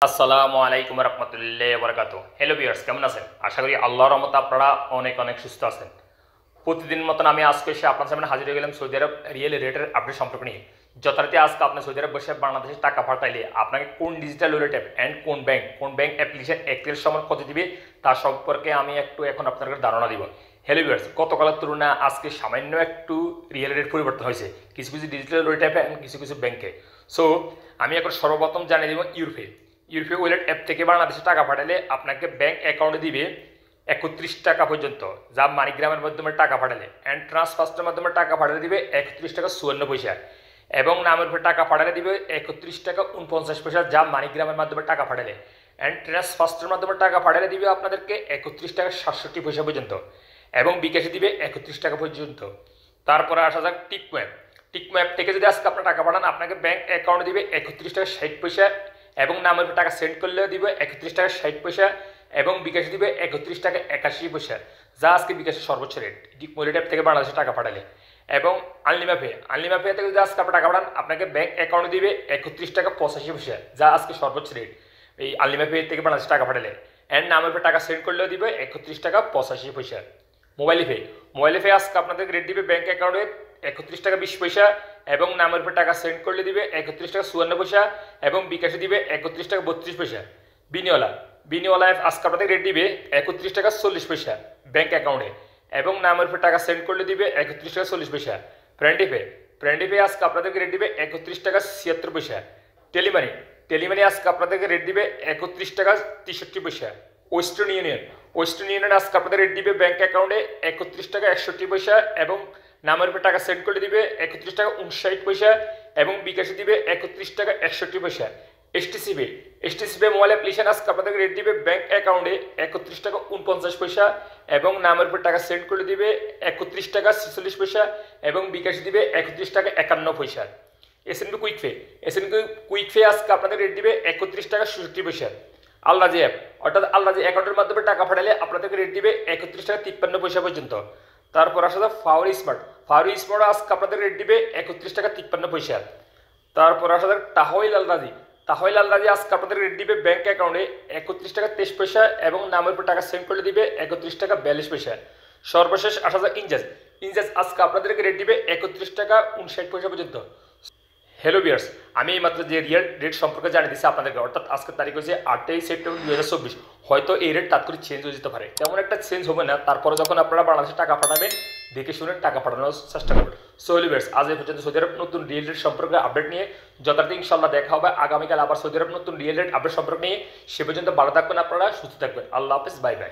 আসসালামু আলাইকুম রহমতুল্লাহ বরকাত। হ্যালো ভিউয়ার্স, কেমন আছেন? আশা করি আল্লাহর রহমতে আপনারা অনেক অনেক সুস্থ আছেন। প্রতিদিন মতন আমি আজকে এসে আপনার সামনে হাজির হয়ে গেলাম সৌদি আরব রিয়েল রেটের আপডেট সম্পর্ক নিয়ে। যথারীতি আজকে আপনি সৌদি আরব বসে বাংলাদেশে টাকা পাঠাইলে আপনাকে কোন ডিজিটাল ওয়ালেট অ্যাপ অ্যান্ড কোন ব্যাংক অ্যাপ্লিকেশন একটির সময় কত দিবে তার সম্পর্কে আমি একটু এখন আপনাদের ধারণা দিব। হ্যালো ভিউয়ার্স, গতকালের তুলনায় আজকে সামান্য একটু রিয়েল রেট পরিবর্তন হয়েছে কিছু কিছু ডিজিটাল ওয়ালেট অ্যাপে এবং কিছু কিছু ব্যাংকে। সো আমি এখন সর্বপ্রথম জানিয়ে দিব ইউরোপে ওয়ালেট অ্যাপ থেকে বাংলাদেশে টাকা পাঠালে আপনাকে ব্যাংক অ্যাকাউন্টে দিবে 31 টাকা পর্যন্ত, যা মানিগ্রামের মাধ্যমে টাকা পাঠালে অ্যান্ড ট্রান্সফার্স্টের মাধ্যমে টাকা পাঠালে দিবে 31 টাকা 54 পয়সা, এবং নামের উপরে টাকা পাঠালে দিবে 31 টাকা 49 পয়সা, যা মানিগ্রামের মাধ্যমে টাকা পাঠালে অ্যান্ড ট্রান্সফার্স্টের মাধ্যমে টাকা পাঠালে দিবে আপনাদেরকে 31 টাকা 67 পয়সা পর্যন্ত, এবং বিকাশে দিবে 31 টাকা পর্যন্ত। তারপরে আসা যাক টিকম্যাপ থেকে যদি আজকে আপনার টাকা পাঠান আপনাকে ব্যাংক অ্যাকাউন্টে দিবে 31 টাকা 60 পয়সা, এবং নামের উপর টাকা সেন্ড করলেও দিবে 31 টাকা 60 পয়সা, এবং বিকাশে দিবে 31 টাকা 81 পয়সা, যা আজকে বিকাশের সর্বোচ্চ রেট টিকমোলি অ্যাপ থেকে বাংলাদেশে টাকা পাঠালে। এবং আনলিমাপে থেকে যদি আজকে আপনার টাকা পাঠান আপনাকে ব্যাংক অ্যাকাউন্টে দিবে 31 টাকা 85 পয়সা, যা আজকে সর্বোচ্চ রেট এই আনলিমাপে থেকে বাংলাদেশে টাকা পাঠালে। অ্যান্ড নামের উপর টাকা সেন্ড করলেও দিবে 31 টাকা 85 পয়সা। মোবাইলে পে আজকে আপনাদের রেট দিবে ব্যাংক অ্যাকাউন্টে 31 টাকা 20 পয়সা, এবং নামের উপর টাকা সেন্ড করলে দিবে 31 টাকা 54 পয়সা, এবং বিকাশে দিবে 31 টাকা 32 পয়সা। বিনিওয়ালা আজকে আপনাদের রেট দিবে 31 টাকা 40 পয়সা ব্যাংক অ্যাকাউন্টে, এবং নামের উপর টাকা সেন্ড করলে দিবে 31 টাকা 40 পয়সা। ফ্রেন্ডি পে আজকে আপনাদেরকে রেট দিবে 31 টাকা 76 পয়সা। টেলিমানি আজকে আপনাদেরকে রেট দিবে 31 টাকা 63 পয়সা। ওয়েস্টার্ন ইউনিয়ন আজকে আপনাদের রেট দিবে ব্যাংক অ্যাকাউন্টে 31 টাকা 61 পয়সা, এবং নামের উপর টাকা সেন্ড করে দিবে 31 টাকা 59 পয়সা, এবং বিকাশে দিবে 31 টাকা 61 পয়সা। এসটিসি মোবাইল অ্যাপ্লিকেশন আজকে আপনাদের রেট দিবে ব্যাংক অ্যাকাউন্টে 31 টাকা 49 পয়সা, এবং নামের উপর টাকা সেন্ড করে দিবে 31 টাকা 46 পয়সা, এবং বিকাশে দিবে 31 টাকা 51 পয়সা। এসএনবি কুইক পে আজকে আপনাদের রেট দিবে 31 টাকা 67 পয়সা। আল্লাজি অ্যাকাউন্টের মাধ্যমে টাকা পাঠালে আপনাদেরকে রেট দিবে 31 টাকা 53 পয়সা পর্যন্ত। তারপর আসা যায় ফাওয়ারি স্মার্ট আজকে আপনাদের রেট দিবে 31 টাকা 53 পয়সা। তারপর আসা যায় তাহওয়াইল আলরাজি আজকে আপনাদের রেট দিবে ব্যাংক অ্যাকাউন্টে 31 টাকা 23 পয়সা, এবং নামের উপর টাকা সেন্ড করলে দিবে 31 টাকা 42 পয়সা। সর্বশেষ আসা যায় ইনজাজ আজকে আপনাদেরকে রেট দিবে 31 টাকা 59 পয়সা পর্যন্ত। হ্যালো ভিউয়ার্স, আমি এইমাত্র যে রিয়েল রেট সম্পর্কে জানিয়ে দিচ্ছি আপনাদেরকে, অর্থাৎ আজকের তারিখ হচ্ছে 8ই সেপ্টেম্বর 2024। হয়তো এই রেট তাৎক্ষণিক চেঞ্জ হয়ে যেতে পারে, তেমন একটা চেঞ্জ হবে না। তারপরে যখন আপনারা বাংলাদেশে টাকা পাঠাবেন দেখে শুনে টাকা পাঠানোর চেষ্টা করবেন। সো হ্যালো ভিউয়ার্স, আজ এই পর্যন্ত সৌদি আরব নতুন রিয়েল রেট সম্পর্কে আপডেট নিয়ে যথারীতি ইনশাআল্লাহ দেখা হবে আগামীকাল আবার সৌদি আরব নতুন রিয়েল রেট আপডেট সম্পর্ক নিয়ে। সে পর্যন্ত ভালো থাকবেন, আপনারা সুস্থ থাকবেন। আল্লাহ হাফেজ, বাই বাই।